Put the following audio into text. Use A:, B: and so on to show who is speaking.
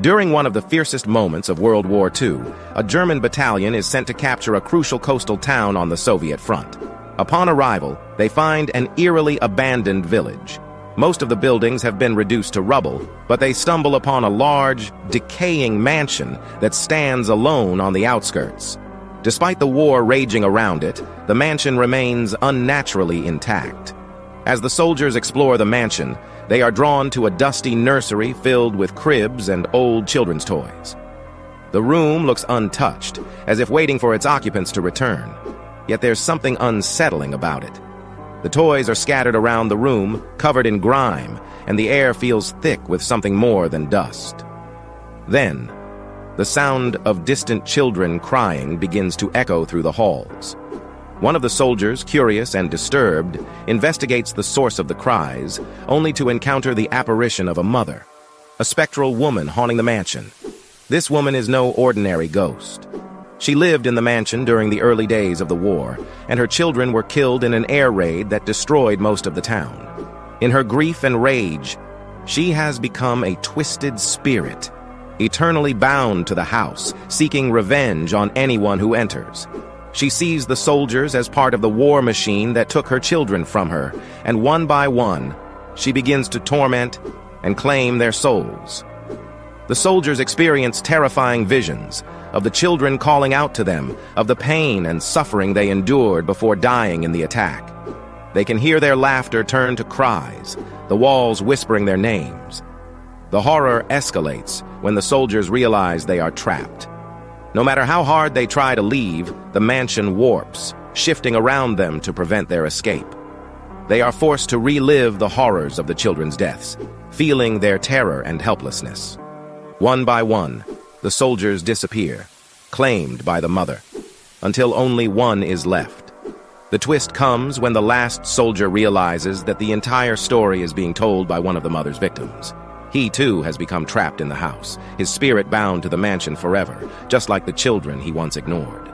A: During one of the fiercest moments of World War II, a German battalion is sent to capture a crucial coastal town on the Soviet front. Upon arrival, they find an eerily abandoned village. Most of the buildings have been reduced to rubble, but they stumble upon a large, decaying mansion that stands alone on the outskirts. Despite the war raging around it, the mansion remains unnaturally intact. As the soldiers explore the mansion, they are drawn to a dusty nursery filled with cribs and old children's toys. The room looks untouched, as if waiting for its occupants to return. Yet there's something unsettling about it. The toys are scattered around the room, covered in grime, and the air feels thick with something more than dust. Then, the sound of distant children crying begins to echo through the halls. One of the soldiers, curious and disturbed, investigates the source of the cries, only to encounter the apparition of a mother, a spectral woman haunting the mansion. This woman is no ordinary ghost. She lived in the mansion during the early days of the war, and her children were killed in an air raid that destroyed most of the town. In her grief and rage, she has become a twisted spirit, eternally bound to the house, seeking revenge on anyone who enters. She sees the soldiers as part of the war machine that took her children from her, and one by one, she begins to torment and claim their souls. The soldiers experience terrifying visions of the children calling out to them, of the pain and suffering they endured before dying in the attack. They can hear their laughter turn to cries, the walls whispering their names. The horror escalates when the soldiers realize they are trapped. No matter how hard they try to leave, the mansion warps, shifting around them to prevent their escape. They are forced to relive the horrors of the children's deaths, feeling their terror and helplessness. One by one, the soldiers disappear, claimed by the mother, until only one is left. The twist comes when the last soldier realizes that the entire story is being told by one of the mother's victims. He, too, has become trapped in the house, his spirit bound to the mansion forever, just like the children he once ignored.